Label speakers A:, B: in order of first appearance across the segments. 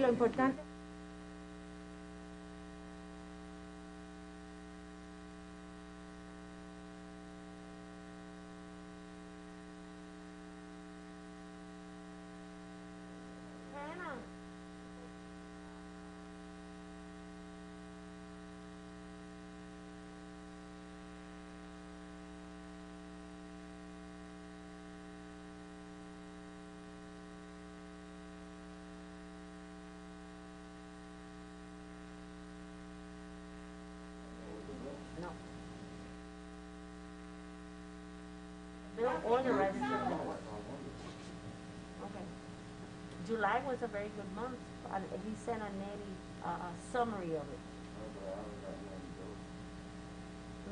A: lo importante. Bill or the register. Okay. July was a very good month. He sent a Nettie summary of it.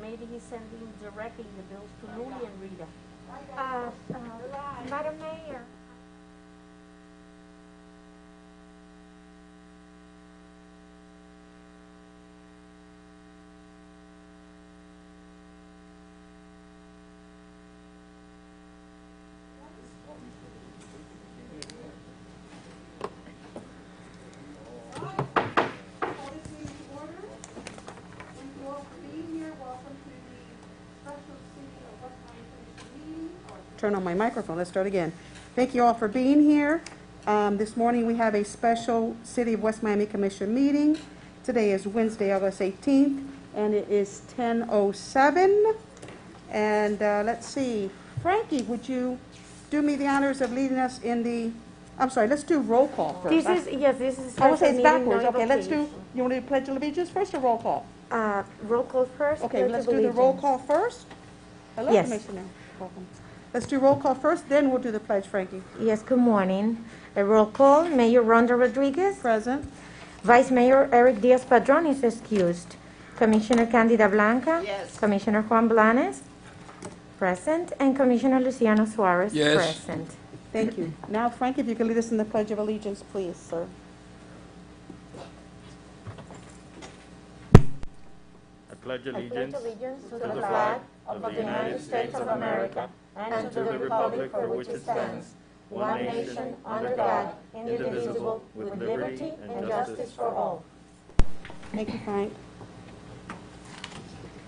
A: Maybe he's sending directly the bills to Luli and Rita.
B: Madam Mayor.
C: Turn on my microphone. Let's start again. Thank you all for being here. This morning we have a special City of West Miami Commission meeting. Today is Wednesday, August 18th, and it is 10:07. And let's see. Frankie, would you do me the honors of leading us in the... I'm sorry, let's do roll call first.
A: This is
C: I will say
A: special
C: it's
A: meeting,
C: backwards.
A: no
C: Okay, let's do...
A: invocation.
C: You want to do Pledge of Allegiance first or roll call?
A: Roll call first.
C: Okay,
A: Pledge
C: let's
A: of
C: do the roll
A: Allegiance.
C: call first. Hello,
A: Yes.
C: Commissioner. Welcome. Let's do roll call first, then we'll do the pledge, Frankie.
A: Yes, good morning. A roll call. Mayor Rhonda Rodriguez.
C: Present.
A: Vice Mayor Eric Diaz-Padrón is excused. Commissioner Candida Blanca.
C: Yes.
A: Commissioner Juan Blanes. Present. And Commissioner Luciano Suarez.
D: Yes.
A: Present.
C: Thank you. Now, Frank, if you could lead us in the Pledge of Allegiance, please, sir.
D: I pledge allegiance
A: to
D: the flag of the United States of America and to the republic for which it stands, one nation, under God, indivisible, with liberty and justice for all.
C: Thank you, Frank.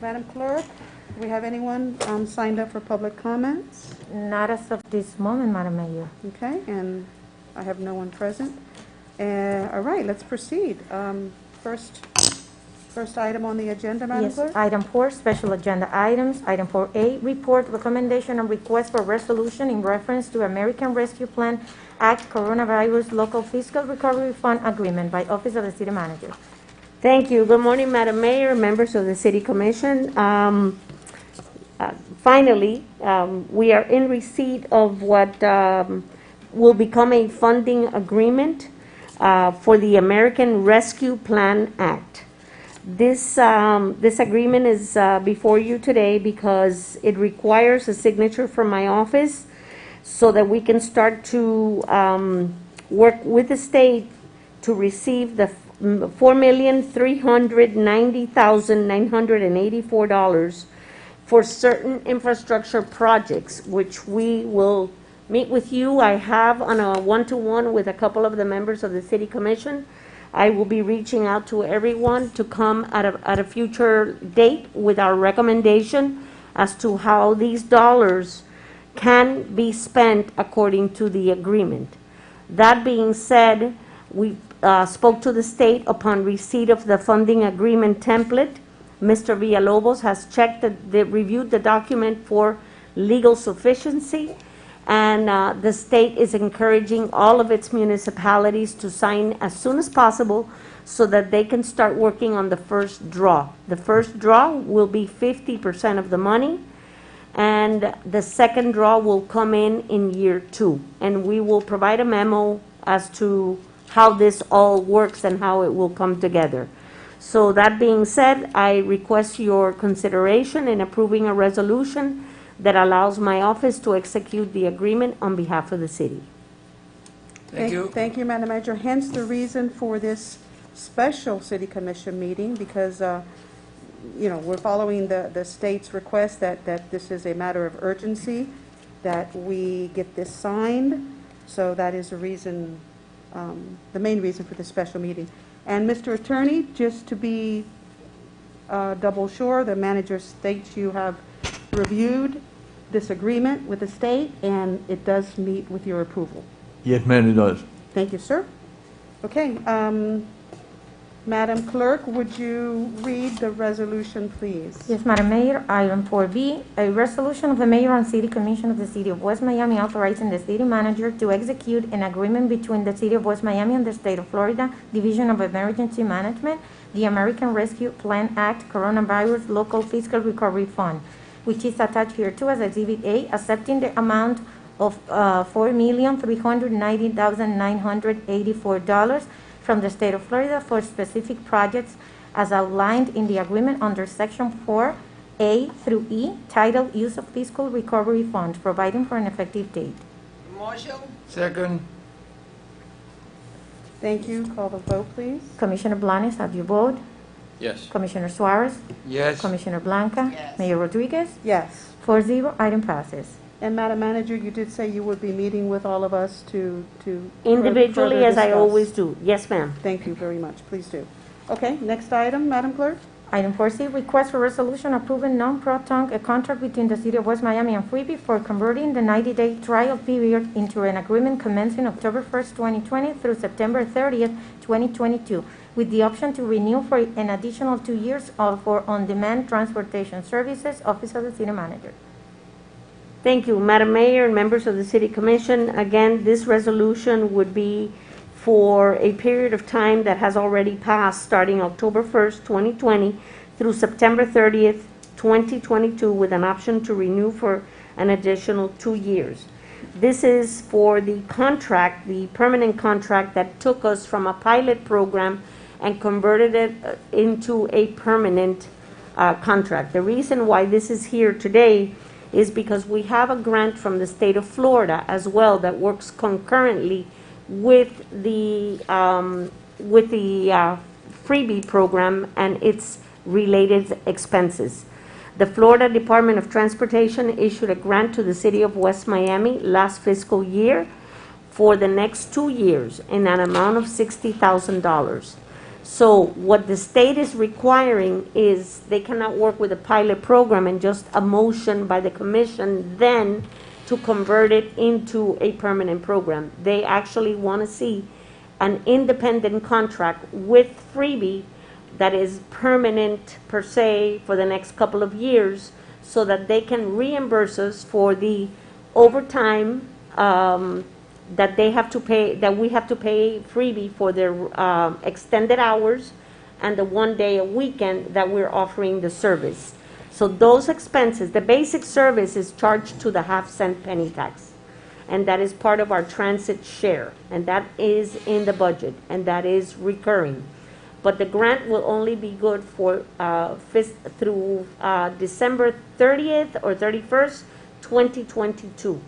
C: Madam Clerk, do we have anyone signed up for public comments?
A: Not as of this moment, Madam Mayor.
C: Okay, and I have no one present. All right, let's proceed. First item on the agenda, Madam
A: Yes,
C: Clerk?
A: item 4, special agenda items. Item 4A, report, recommendation, and request for resolution in reference to American Rescue Plan Act Coronavirus Local Fiscal Recovery Fund Agreement by Office of the City Manager.
B: Thank you. Good morning, Madam Mayor, members of the City Commission. Finally, we are in receipt of what will become a funding agreement for the American Rescue Plan Act. This agreement is before you today because it requires a signature from my office so that we can start to work with the state to receive the $4,390,984 for certain infrastructure projects, which we will meet with you. I have on a one-to-one with a couple of the members of the City Commission. I will be reaching out to everyone to come at a future date with our recommendation as to how these dollars can be spent according to the agreement. That being said, we spoke to the state upon receipt of the funding agreement template. Mr. Villalobos has checked, reviewed the document for legal sufficiency, and the state is encouraging all of its municipalities to sign as soon as possible so that they can start working on the first draw. The first draw will be 50% of the money, and the second draw will come in year 2. And we will provide a memo as to how this all works and how it will come together. So that being said, I request your consideration in approving a resolution that allows my office to execute the agreement on behalf of the city.
D: Thank you.
C: Thank you, Madam Manager. Hence the reason for this special City Commission meeting, because, we're following the state's request that this is a matter of urgency, that we get this signed. So that is the reason the main reason for this special meeting. And Mr. Attorney, just to be double sure, the manager states you have reviewed this agreement with the state, and it does meet with your approval.
E: Yes, ma'am, it does.
C: Thank you, sir. Okay, Madam Clerk, would you read the resolution, please?
A: Yes, Madam Mayor, item 4B, a resolution of the Mayor and City Commission of the City of West Miami authorizing the city manager to execute an agreement between the City of West Miami and the State of Florida Division of Emergency Management, the American Rescue Plan Act Coronavirus Local Fiscal Recovery Fund, which is attached here to as Exhibit A, accepting the amount of $4,390,984 from the State of Florida for specific projects as outlined in the agreement under Section 4A through E, titled Use of Fiscal Recovery Funds, providing for an effective date.
E: Second.
C: Thank you. Call the vote, please.
A: Commissioner Blanes, how do you vote?
E: Yes.
A: Commissioner Suarez?
E: Yes.
A: Commissioner Blanca?
F: Yes.
A: Mayor Rodriguez?
C: Yes.
A: 4-0, item passes.
C: And Madam Manager, you did say you would be meeting with all of us to
B: Individually,
C: further
B: as I
C: discuss.
B: always do. Yes, ma'am.
C: Thank you very much. Please do. Okay, next item, Madam Clerk?
A: Item 4C, request for resolution approving non-proton a contract between the City of West Miami and Freebie for converting the 90-day trial period into an agreement commencing October 1st, 2020 through September 30th, 2022, with the option to renew for an additional 2 years for on-demand transportation services. Office of the City Manager.
B: Thank you, Madam Mayor and members of the City Commission. Again, this resolution would be for a period of time that has already passed, starting October 1st, 2020 through September 30th, 2022, with an option to renew for an additional 2 years. This is for the contract, the permanent contract that took us from a pilot program and converted it into a permanent contract. The reason why this is here today is because we have a grant from the state of Florida as well that works concurrently with the freebie program and its related expenses. The Florida Department of Transportation issued a grant to the City of West Miami last fiscal year for the next 2 years in an amount of $60,000. So what the state is requiring is they cannot work with a pilot program and just a motion by the commission then to convert it into a permanent program. They actually want to see an independent contract with Freebie that is permanent per se for the next couple of years so that they can reimburse us for the overtime that they have to pay, that we have to pay Freebie for their extended hours and the 1 day a weekend that we're offering the service. So those expenses, the basic service is charged to the half-cent penny tax. And that is part of our transit share. And that is in the budget. And that is recurring. But the grant will only be good for through December 30th or 31st, 2022.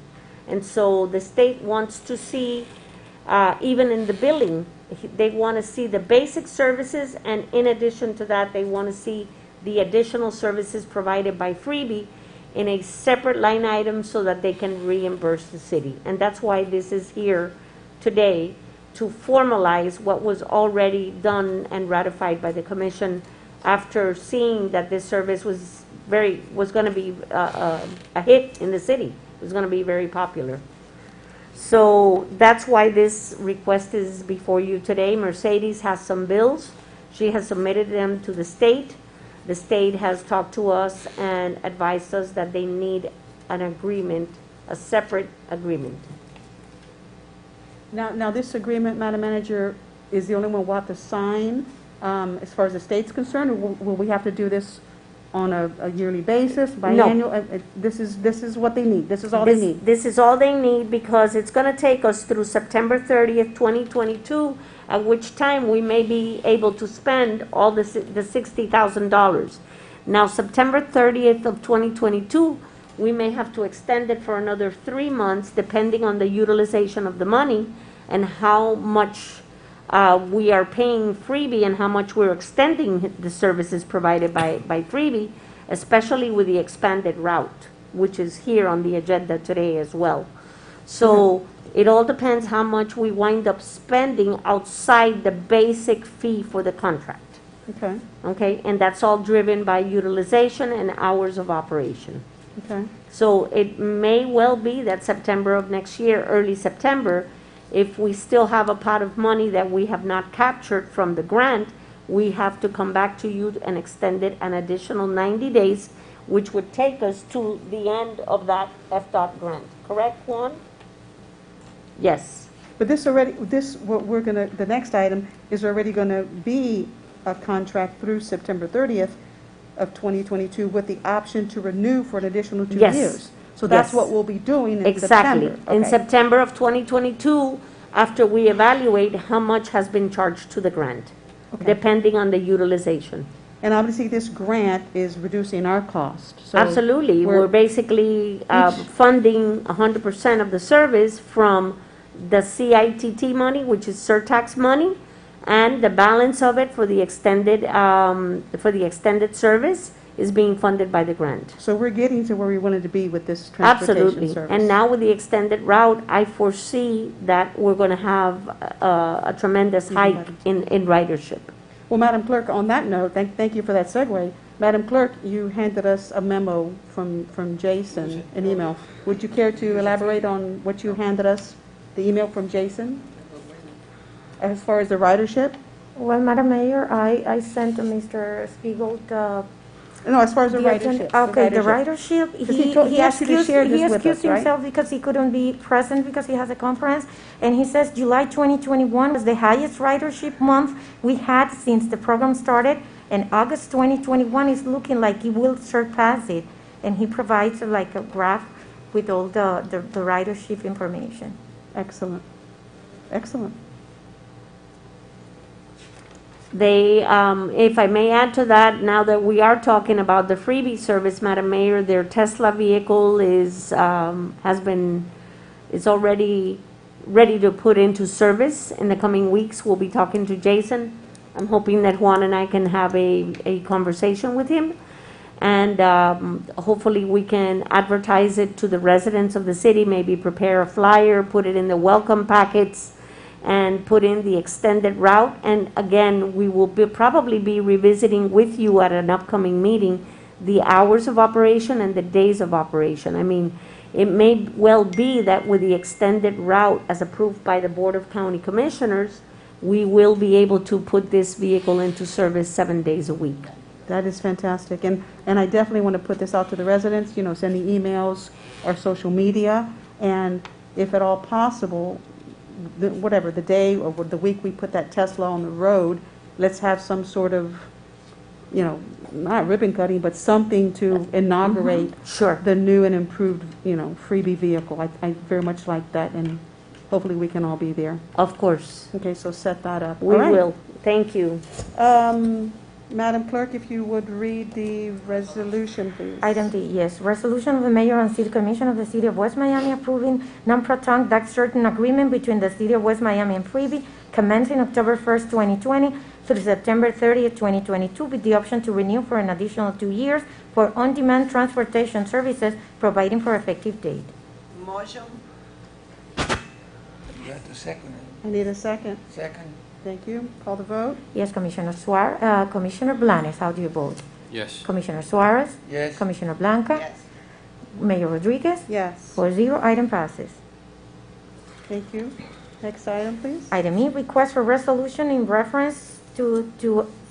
B: And so the state wants to see, even in the billing, they want to see the basic services, and in addition to that, they want to see the additional services provided by Freebie in a separate line item so that they can reimburse the city. And that's why this is here today, to formalize what was already done and ratified by the commission after seeing that this service was going to be a hit in the city. It was going to be very popular. So that's why this request is before you today. Mercedes has some bills. She has submitted them to the state. The state has talked to us and advised us that they need an agreement, a separate agreement.
C: Now this agreement, Madam Manager, is the only one we'll have to sign as far as the state's concerned, or will we have to do this on a yearly basis, biannual? This is what they need. This is all they need.
B: This is all they need because it's going to take us through September 30th, 2022, at which time we may be able to spend all the $60,000. Now, September 30th of 2022, we may have to extend it for another 3 months, depending on the utilization of the money and how much we are paying Freebie and how much we're extending the services provided by Freebie, especially with the expanded route, which is here on the agenda today as well. So it all depends how much we wind up spending outside the basic fee for the contract.
C: Okay,
B: Okay, and that's all driven by utilization and hours of operation.
C: okay.
B: So it may well be that September of next year, early September, if we still have a pot of money that we have not captured from the grant, we have to come back to you and extend it an additional 90 days, which would take us to the end of that FDOT grant. Correct, Juan? Yes.
C: But what we're gonna, the next item is already gonna be a contract through September 30th of 2022 with the option to renew for an additional 2
B: Yes.
C: years. So that's
B: Yes.
C: what we'll be doing in
B: Exactly.
C: September.
B: In
C: Okay.
B: September of 2022, after we evaluate how much has been charged to the grant,
C: Okay.
B: depending on the utilization.
C: And obviously, this grant is reducing our cost. So
B: Absolutely. We're basically funding 100% of the service from the CITT money, which is surtax money, and the balance of it for the extended service is being funded by the grant.
C: So we're getting to where we wanted to be with this transportation
B: Absolutely.
C: service.
B: And now with the extended route, I foresee that we're going to have a tremendous hike in ridership.
C: Well, Madam Clerk, on that note, thank you for that segue. Madam Clerk, you handed us a memo from Jason, an email. Would you care to elaborate on what you handed us, the email from Jason, as far as the ridership?
A: Well, Madam Mayor, I sent to Mr. Spiegel the
C: No, as far as the
A: agenda.
C: ridership.
A: Okay, the ridership, he
C: asked you to share this with
A: excused
C: us, right?
A: himself because he couldn't be present because he has a conference. And he says July 2021 was the highest ridership month we had since the program started. And August 2021 is looking like it will surpass it. And he provides like a graph with all the ridership information.
C: Excellent. Excellent.
B: They, if I may add to that, now that we are talking about the freebie service, Madam Mayor, their Tesla vehicle is already ready to put into service in the coming weeks. We'll be talking to Jason. I'm hoping that Juan and I can have a conversation with him. And hopefully we can advertise it to the residents of the city, maybe prepare a flyer, put it in the welcome packets, and put in the extended route. And again, we will probably be revisiting with you at an upcoming meeting the hours of operation and the days of operation. I mean, it may well be that with the extended route as approved by the Board of County Commissioners, we will be able to put this vehicle into service 7 days a week.
C: That is fantastic. And I definitely want to put this out to the residents, sending emails or social media. And if at all possible, whatever, the day or the week we put that Tesla on the road, let's have some sort of, not ribbon cutting, but something to inaugurate
B: Sure.
C: the new and improved, freebie vehicle. I very much like that, and hopefully we can all be there.
B: Of course.
C: Okay, so set that up.
B: We
C: All right.
B: will. Thank you.
C: Madam Clerk, if you would read the resolution, please.
A: Item D, yes, resolution of the mayor and city commission of the city of West Miami approving non-proton duct certain agreement between the city of West Miami and Freebie commencing October 1st, 2020 through September 30th, 2022, with the option to renew for an additional 2 years for on-demand transportation services, providing for effective date.
F: Motion.
E: You have to second it.
C: I need a second.
E: Second?
C: Thank you. Call the vote.
A: Yes, Commissioner Commissioner Blanes, how do you vote?
E: Yes.
A: Commissioner Suarez?
E: Yes.
A: Commissioner Blanca?
F: Yes.
A: Mayor Rodriguez?
C: Yes.
A: 4-0, item passes.
C: Thank you. Next item, please.
A: Item E, request for resolution in reference to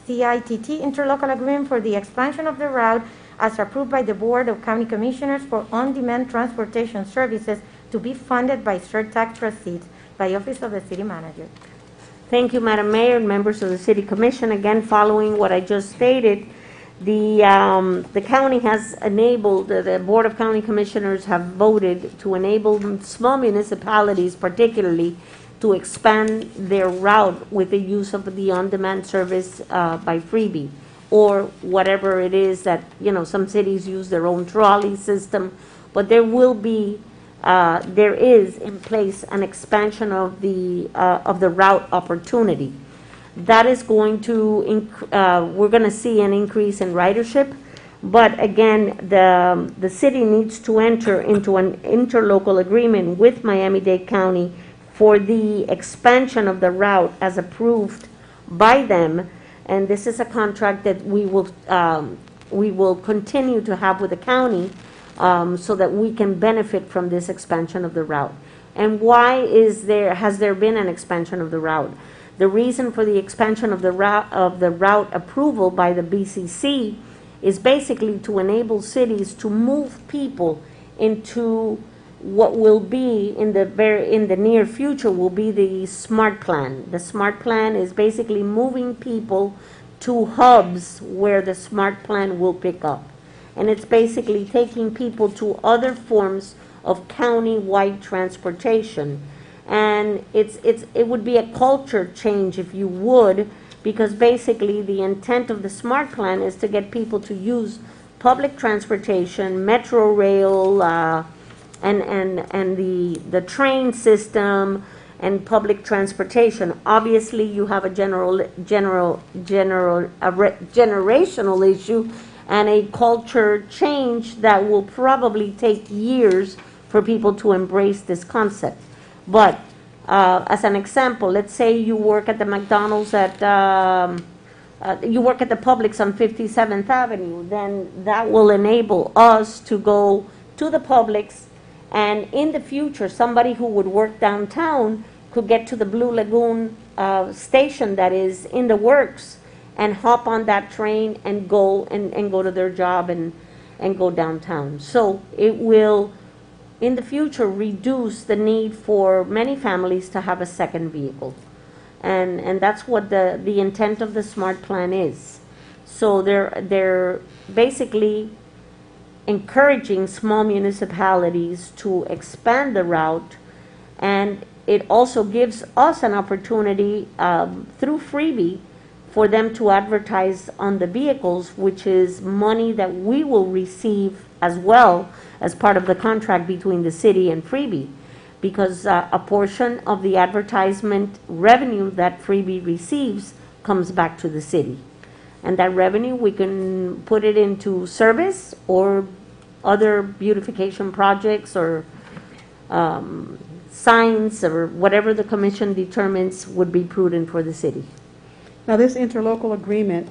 A: CITT interlocal agreement for the expansion of the route as approved by the Board of County Commissioners for on-demand transportation services to be funded by surtax proceeds by Office of the City Manager.
B: Thank you, Madam Mayor and members of the City Commission. Again, following what I just stated, the county has enabled, the Board of County Commissioners have voted to enable small municipalities particularly to expand their route with the use of the on-demand service by Freebie, or whatever it is that, some cities use their own trolley system, but there is in place an expansion of the route opportunity. That is going to, we're going to see an increase in ridership. But again, the city needs to enter into an interlocal agreement with Miami-Dade County for the expansion of the route as approved by them. And this is a contract that we will continue to have with the county, so that we can benefit from this expansion of the route. And why has there been an expansion of the route? The reason for the expansion of the route approval by the BCC is basically to enable cities to move people into what will be in the near future will be the SMART plan. The SMART plan is basically moving people to hubs where the SMART plan will pick up. And it's basically taking people to other forms of county-wide transportation. And it would be a culture change, if you would, because basically the intent of the SMART plan is to get people to use public transportation, metro rail, and the train system and public transportation. Obviously, you have a generational issue and a culture change that will probably take years for people to embrace this concept. But as an example, let's say you work at the McDonald's you work at the Publix on 57th Avenue, then that will enable us to go to the Publix, and in the future, somebody who would work downtown could get to the Blue Lagoon station that is in the works and hop on that train and go to their job and go downtown. So it will, in the future, reduce the need for many families to have a second vehicle. And that's what the intent of the SMART plan is. So they're basically encouraging small municipalities to expand the route, and it also gives us an opportunity through Freebie for them to advertise on the vehicles, which is money that we will receive as well as part of the contract between the city and Freebie, because a portion of the advertisement revenue that Freebie receives comes back to the city. And that revenue, we can put it into service or other beautification projects or signs or whatever the commission determines would be prudent for the city.
C: Now, this interlocal agreement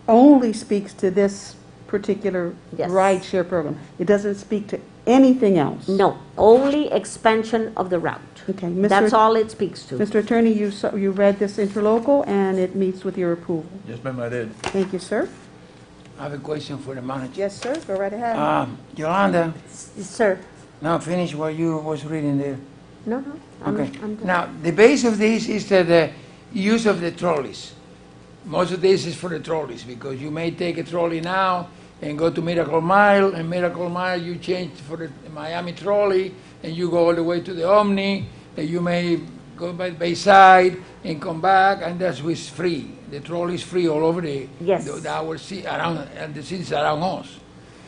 C: only speaks to this particular
B: Yes.
C: rideshare program. It doesn't speak to anything else.
B: No, only expansion of the route.
C: Okay,
B: That's all it speaks to.
C: Mr. Attorney, you read this interlocal, and it meets with your approval.
E: Yes, ma'am, I did.
C: Thank you, sir.
D: I have a question for the manager.
C: Yes, sir, go right ahead.
D: Yolanda,
B: Sir,
D: now finish what you was reading there.
B: no,
D: Okay.
B: I'm done.
D: Now, the base of this is the use of the trolleys. Most of this is for the trolleys, because you may take a trolley now and go to Miracle Mile, and Miracle Mile you change for the Miami trolley, and you go all the way to the Omni, and you may go by Bayside and come back, and that's what's free. The trolley is free all over
B: Yes.
D: our around and the cities around us.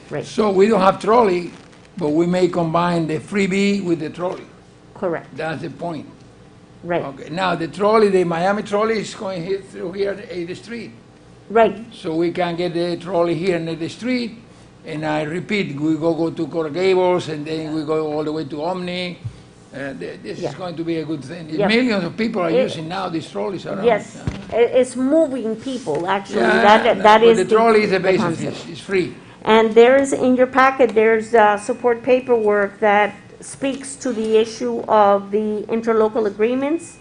B: Right,
D: So we don't have trolley, but we may combine the freebie with the trolley.
B: correct,
D: That's the point.
B: right,
D: Okay. Now the trolley, the Miami trolley is going here through here at 8th Street.
B: right,
D: So we can get the trolley here in the street, and I repeat, we go to Coral Gables, and then we go all the way to Omni. This
B: Yeah.
D: is going to be a good thing.
B: Yeah.
D: Millions of people are
B: It-
D: using now these trolleys around.
B: yes. It's moving people, actually,
D: Yeah,
B: that
D: but
B: is
D: the trolley is the basis.
B: concept.
D: It's free.
B: And there's, in your packet, there's support paperwork that speaks to the issue of the interlocal agreements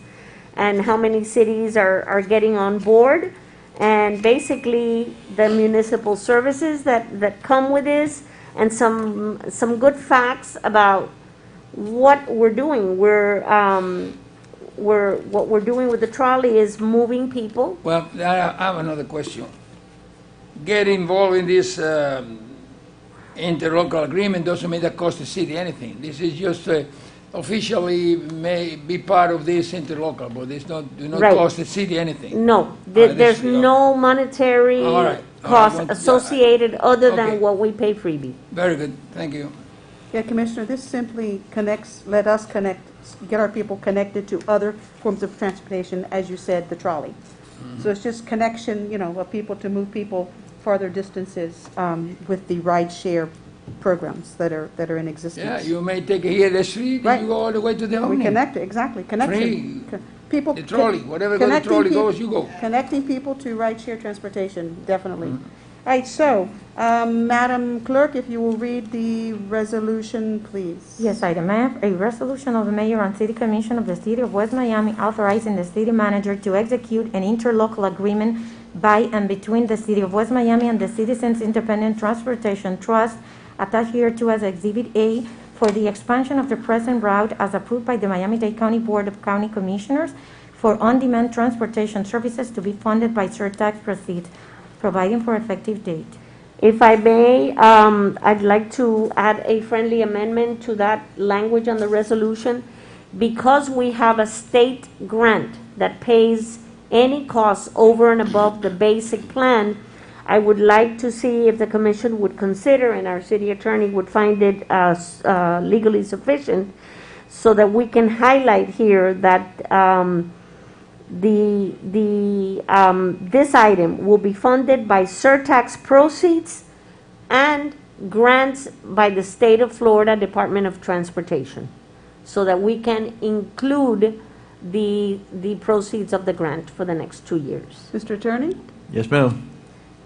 B: and how many cities are getting on board, and basically the municipal services that come with this, and some good facts about what we're doing. What we're doing with the trolley is moving people.
D: Well, I have another question. Get involved in this interlocal agreement doesn't mean that cost the city anything. This is just officially may be part of this interlocal, but it's not do not
B: Right.
D: cost the city anything.
B: No,
D: this-
B: there's no monetary
D: All right.
B: cost
D: Yeah,
B: associated other than
D: okay.
B: what we pay Freebie.
D: Very good. Thank you.
C: Yeah, Commissioner, this simply connects, let us connect, get our people connected to other forms of transportation, as you said, the trolley. So it's just connection, of people to move people farther distances with the ride-share programs that are in existence.
D: Yeah, you may take it here the street,
C: Right.
D: and you go all the way to the
C: We
D: Omni.
C: connect it, exactly, connection.
D: Free.
C: People.
D: The trolley, whatever the
C: connecting
D: trolley
C: peop-
D: goes, you go.
C: Connecting people to ride-share transportation, definitely. All right, so, Madam Clerk, if you will read the resolution, please.
A: Yes, item F, a resolution of the mayor and city commission of the city of West Miami authorizing the city manager to execute an interlocal agreement by and between the city of West Miami and the Citizens Independent Transportation Trust attached here to as Exhibit A for the expansion of the present route as approved by the Miami-Dade County Board of County Commissioners for on-demand transportation services to be funded by surtax proceeds, providing for effective date.
B: If I may, I'd like to add a friendly amendment to that language on the resolution. Because we have a state grant that pays any costs over and above the basic plan, I would like to see if the commission would consider, and our city attorney would find it legally sufficient, so that we can highlight here that this item will be funded by surtax proceeds and grants by the State of Florida Department of Transportation, so that we can include the proceeds of the grant for the next 2 years.
C: Mr. Attorney?
E: Yes, ma'am.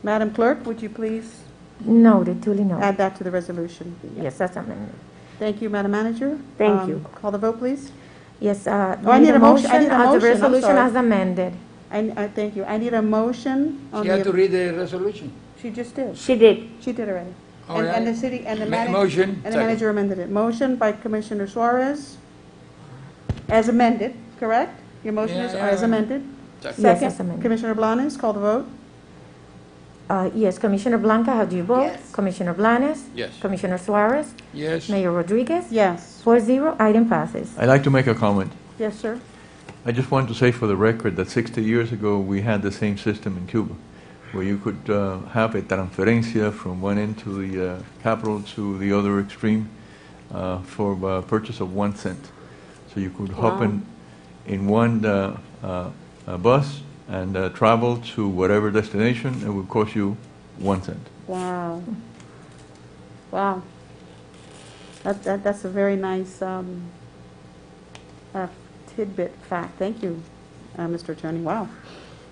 C: Madam Clerk, would you please
A: Noted, duly noted.
C: add that to the resolution?
A: Yes, that's amended.
C: Thank you, Madam Manager.
B: Thank you.
C: Call the vote, please.
A: Yes,
C: I need a motion. I need a
A: as the
C: motion, I'm
A: resolution
C: sorry.
A: as amended.
C: Thank you. I need a motion on
D: She had to
C: the,
D: read the resolution.
C: she just did.
B: She did.
C: She did already.
D: All
C: And
D: right.
C: the city, and the
D: Ma-
C: manager.
D: motion,
C: And the
D: second.
C: manager amended it. Motion by Commissioner Suarez, as amended, correct? Your motion is
D: Yeah,
C: as
D: yeah.
C: amended?
A: Yes,
C: Second,
A: as amended.
C: Commissioner Blanes, call the vote.
A: Yes, Commissioner Blanca, how do you vote?
E: Yes.
A: Commissioner Blanes?
E: Yes.
A: Commissioner Suarez?
D: Yes.
A: Mayor Rodriguez?
C: Yes.
A: 4-0, item passes.
E: I'd like to make a comment.
C: Yes, sir.
E: I just want to say for the record that 60 years ago, we had the same system in Cuba, where you could have a transferencia from one end to the capital to the other extreme for purchase of 1 cent. So you could hop
B: Wow.
E: in one bus and travel to whatever destination. It would cost you 1 cent.
C: Wow. Wow. That's a very nice tidbit fact. Thank you, Mr. Attorney. Wow.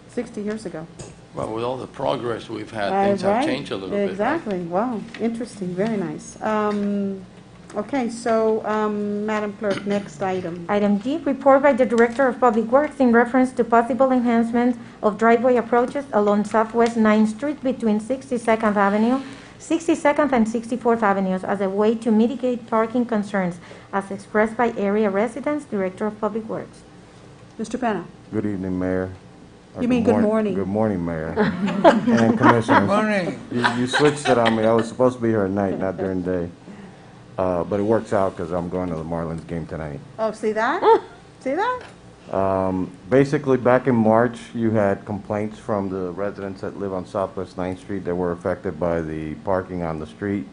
C: 60 years ago.
F: Well, with all the progress we've had,
C: Right,
F: things have
C: right.
F: changed a little bit. right?
C: Exactly. Wow. Interesting. Very nice. Okay, so, Madam Clerk, next item.
A: Item G, report by the Director of Public Works in reference to possible enhancement of driveway approaches along Southwest 9th Street between 62nd Avenue, 62nd and 64th Avenues as a way to mitigate parking concerns as expressed by area residents, Director of Public Works.
C: Mr. Penna.
G: Good evening, Mayor.
C: You mean good morning.
G: Good morning, Mayor. And Commissioners.
D: Morning.
G: You switched it on me. I was supposed to be here at night, not during the day. But it works out because I'm going to the Marlins game tonight.
C: Oh, see that? See that?
G: Basically, back in March, you had complaints from the residents that live on Southwest 9th Street that were affected by the parking on the street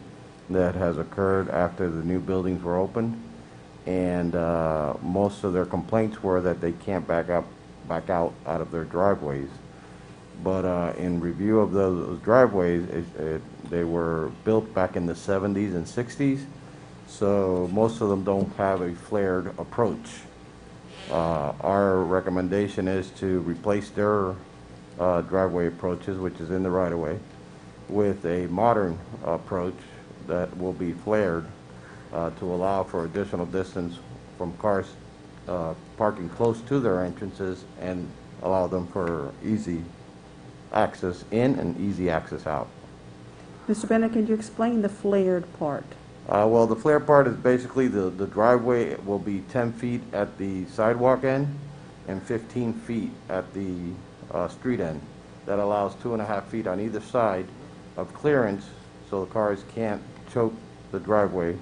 G: that has occurred after the new buildings were opened. And most of their complaints were that they can't back out of their driveways. But in review of those driveways, they were built back in the 70s and 60s, so most of them don't have a flared approach. Our recommendation is to replace their driveway approaches, which is in the right-of-way, with a modern approach that will be flared to allow for additional distance from cars parking close to their entrances and allow them for easy access in and easy access out.
C: Mr. Penna, can you explain the flared part?
G: Well, the flare part is basically the driveway will be 10 feet at the sidewalk end and 15 feet at the street end. That allows 2.5 feet on either side of clearance so the cars can't choke the driveway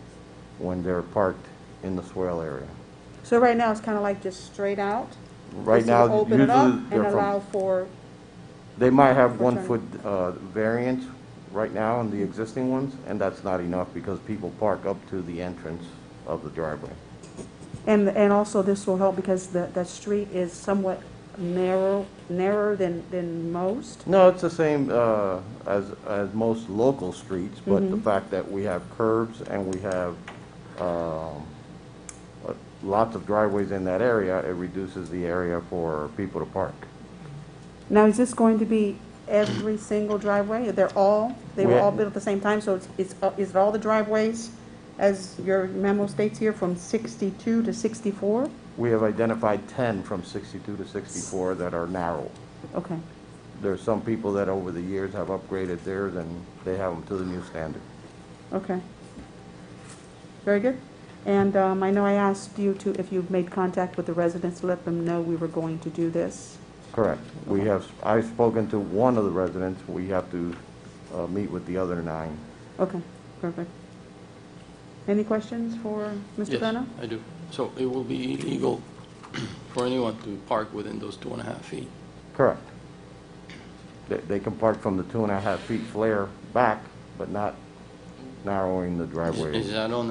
G: when they're parked in the swale area.
C: So right now, it's kind of like just straight out?
G: Right
C: Just to
G: now,
C: open it up
G: usually
C: and
G: they're
C: allow
G: from,
C: for,
G: they might have
C: for
G: 1
C: turning.
G: foot variance right now in the existing ones, and that's not enough because people park up to the entrance of the driveway.
C: and also this will help because that street is somewhat narrower than most?
G: No, it's the same as most local streets, but the fact that we have curbs and we have lots of driveways in that area, it reduces the area for people to park.
C: Now, is this going to be every single driveway? They were all built at the same time, so is it all the driveways, as your memo states here, from 62 to 64?
G: We have identified 10 from 62 to 64 that are narrow.
C: Okay,
G: There's some people that over the years have upgraded theirs and they have them to the new standard.
C: okay. Very good. And I know I asked you to, if you've made contact with the residents, to let them know we were going to do this.
G: Correct. I've spoken to one of the residents. We have to meet with the other 9.
C: Okay, perfect. Any questions for Mr. Penna?
F: Yes, I do. So it will be illegal for anyone to park within those 2.5 feet?
G: Correct. They can park from the 2.5 feet flare back, but not narrowing the
F: Is
G: driveway.
F: that on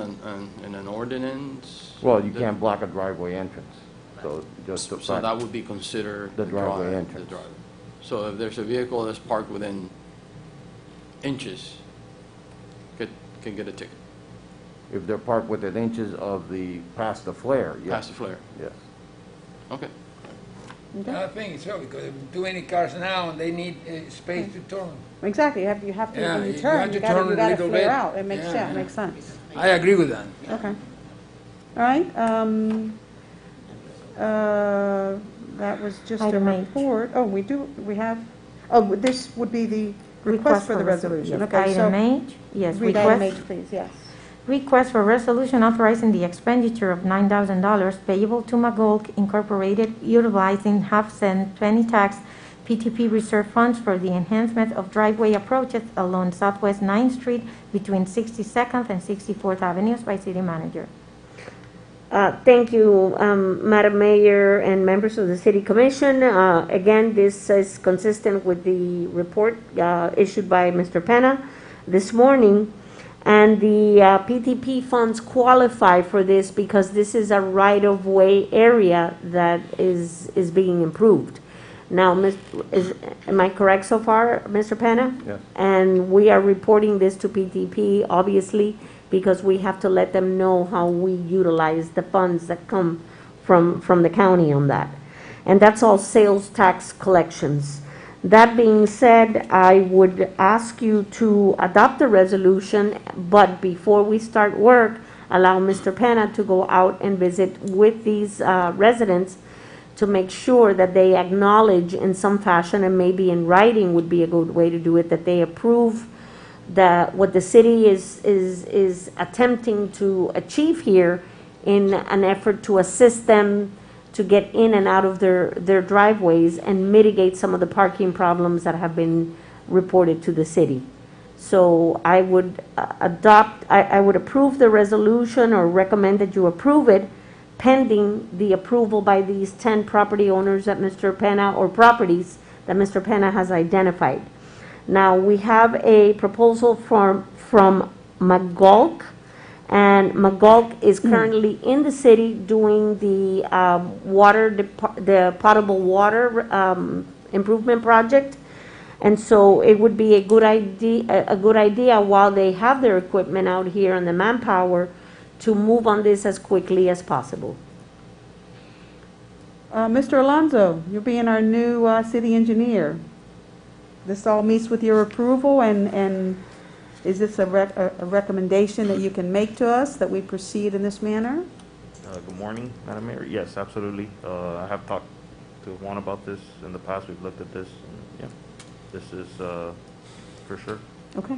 F: in an ordinance?
G: Well, you can't block a driveway entrance, so just the
F: So that
G: fact,
F: would be considered
G: The driveway
F: drive-
G: entrance.
F: the drive. So if there's a vehicle that's parked within inches, can get a ticket,
G: if they're parked within inches of past the flare, yes.
F: past the flare?
G: Yes.
F: Okay.
D: I think so, because too many cars now, and they need space to turn.
C: Exactly, you have to,
D: Yeah,
C: when you
D: you
C: turn,
D: have
C: you
D: to turn a
C: gotta
D: little
C: flare
D: bit.
C: out. It makes,
D: Yeah,
C: yeah, it
D: yeah.
C: makes sense.
D: I agree with that.
C: Okay. All right, that was just a
A: Item H.
C: report. Oh, we have, this would be the request for the resolution.
A: Yes.
C: Okay, so
A: Item H, yes,
C: read item
A: request.
C: H, please, yes.
A: Request for resolution authorizing the expenditure of $9,000 payable to Magog Incorporated utilizing half-cent penny tax PTP reserve funds for the enhancement of driveway approaches along Southwest 9th Street between 62nd and 64th Avenues by city manager.
B: Thank you, Madam Mayor and members of the City Commission. Again, this is consistent with the report issued by Mr. Penna this morning. And the PTP funds qualify for this because this is a right-of-way area that is being improved. Now, am I correct so far, Mr. Penna?
G: Yes.
B: And we are reporting this to PTP, obviously, because we have to let them know how we utilize the funds that come from the county on that. And that's all sales tax collections. That being said, I would ask you to adopt the resolution, but before we start work, allow Mr. Penna to go out and visit with these residents to make sure that they acknowledge in some fashion, and maybe in writing would be a good way to do it, that they approve what the city is attempting to achieve here in an effort to assist them to get in and out of their driveways and mitigate some of the parking problems that have been reported to the city. So I would I would approve the resolution or recommend that you approve it pending the approval by these 10 property owners that Mr. Penna, or properties that Mr. Penna has identified. Now, we have a proposal from Magog, and Magog is currently in the city doing the the potable water improvement project. And so it would be a good idea while they have their equipment out here and the manpower to move on this as quickly as possible.
C: Mr. Alonso, you're being our new city engineer. This all meets with your approval, and is this a recommendation that you can make to us that we proceed in this manner?
H: Good morning, Madam Mayor. Yes, absolutely. I have talked to Juan about this in the past. We've looked at this, and yeah, this is for sure.
C: Okay.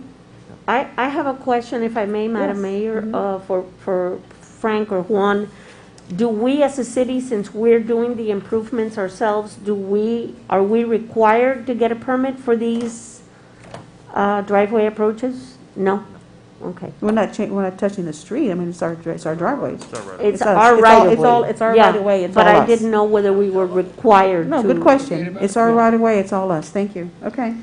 B: I have a question, if I may, Madam
C: Yes.
B: Mayor, for Frank or Juan. Do we, as a city, since we're doing the improvements ourselves, are we required to get a permit for these driveway approaches? No? Okay.
C: We're not touching the street. I mean, it's our driveways.
H: It's all right.
B: It's
C: us.
B: our
C: It's
B: right
C: all-
B: of
C: it's
B: way.
C: all- it's our
B: Yeah,
C: right of way. It's
B: but
C: all
B: I
C: us.
B: didn't know whether we were required
C: No,
B: to.
C: good question. It's our right of way. It's all us. Thank you. Okay.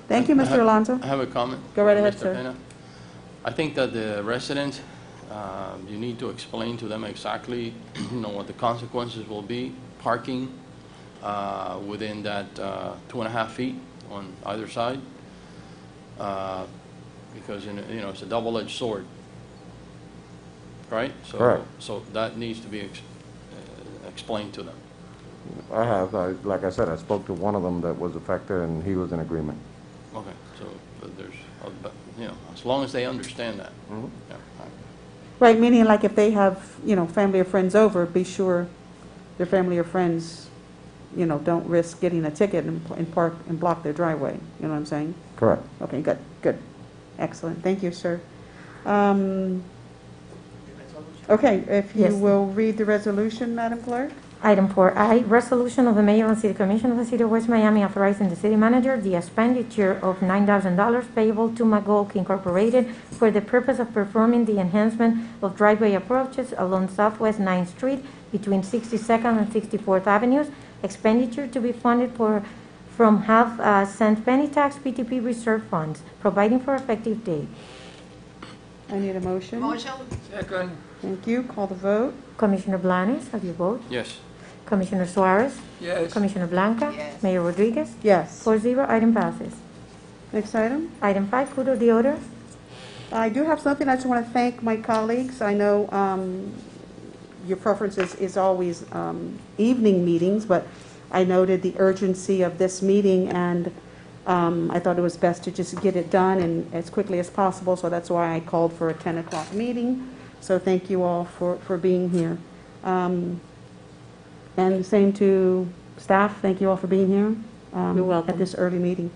C: Thank you, Mr. Alonso.
F: I have a comment.
C: Go right
F: for
C: ahead,
F: Mr.
C: sir.
F: Penna. I think that the residents, you need to explain to them exactly, what the consequences will be, parking within that 2.5 feet on either side, because, you know, it's a double-edged sword, right?
G: Correct.
F: So that needs to be explained to them.
G: I have, like I said, I spoke to one of them that was affected, and he was in agreement.
F: Okay, so there's, but, you know, as long as they understand that.
G: Mhm.
F: Yeah,
C: Right, meaning like if they have, you know, family or friends over, be sure their family or friends, you know, don't risk getting a ticket and park and block their driveway. You know what I'm saying?
G: Correct.
C: Okay, good, good. Excellent. Thank you, sir. Okay, if you
A: Yes.
C: will read the resolution, Madam Clerk?
A: Item 4I, resolution of the mayor and city commission of the city of West Miami authorizing the city manager the expenditure of $9,000 payable to Magog Incorporated for the purpose of performing the enhancement of driveway approaches along Southwest 9th Street between 62nd and 64th Avenues. Expenditure to be funded from half-cent penny tax PTP reserve funds, providing for effective date.
C: I need a motion.
D: Second.
C: Thank you. Call the vote.
A: Commissioner Blanes, how do you vote?
F: yes.
A: Commissioner Suarez?
D: Yes.
A: Commissioner Blanca? Mayor Rodriguez?
C: Yes.
A: 4-0, item passes.
C: Next item.
A: Item 5, Kudo de Order.
C: I do have something. I just want to thank my colleagues. I know your preference is always evening meetings, but I noted the urgency of this meeting, and I thought it was best to just get it done and as quickly as possible, so that's why I called for a 10 o'clock meeting. So thank you all for being here. And same to staff, thank you all for being here.
B: You're welcome.
C: At this early meeting.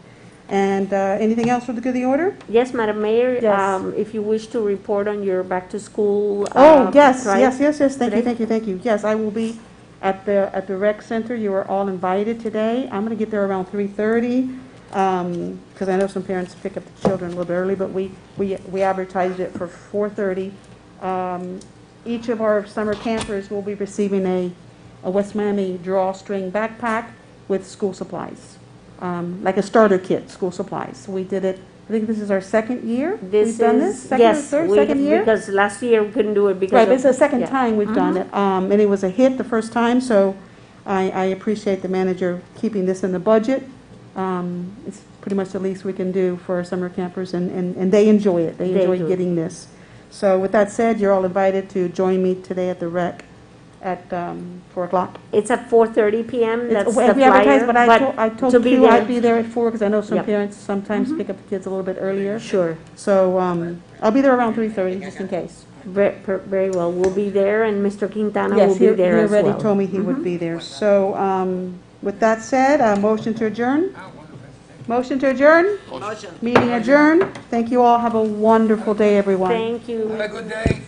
C: And anything else for the good of the order?
B: Yes, Madam Mayor.
C: Yes.
B: If you wish to report on your back-to-school.
C: Oh, yes,
B: drive
C: yes, yes, yes, thank you,
B: today?
C: thank you, thank you. Yes, I will be at the rec center. You are all invited today. I'm going to get there around 3:30, because I know some parents pick up the children a little bit early, but we advertised it for 4:30. Each of our summer campers will be receiving a West Miami drawstring backpack with school supplies, like a starter kit, school supplies. We did it, I think this is our second year we've done this? Second or third, second year?
B: Because last year we couldn't do it because
C: Right, but
B: of.
C: it's the second
B: yeah.
C: time we've done it, and it was a hit the first time, so I appreciate the manager keeping this in the budget. It's pretty much the least we can do for our summer campers, and they enjoy it. They
B: They
C: enjoy
B: do.
C: getting this. So with that said, you're all invited to join me today at the rec at 4 o'clock.
B: It's at 4:30 p.m. That's
C: It's-
B: the
C: we advertised,
B: flyer.
C: but I told
B: to be
C: you
B: there-
C: I'd be there at 4, because I know some
B: Yep.
C: parents sometimes pick up the kids a little bit earlier.
B: Sure.
C: So I'll be there around 3:30, just in case.
B: Very well. We'll be there, and Mr. Quintana
C: Yes,
B: will
C: he
B: be there as
C: already
B: well.
C: told me he would be there. So with that said, motion to adjourn? Motion to adjourn?
F: Motion.
C: Meeting adjourned. Thank you all. Have a wonderful day, everyone.
B: Thank you.
D: Have a good day.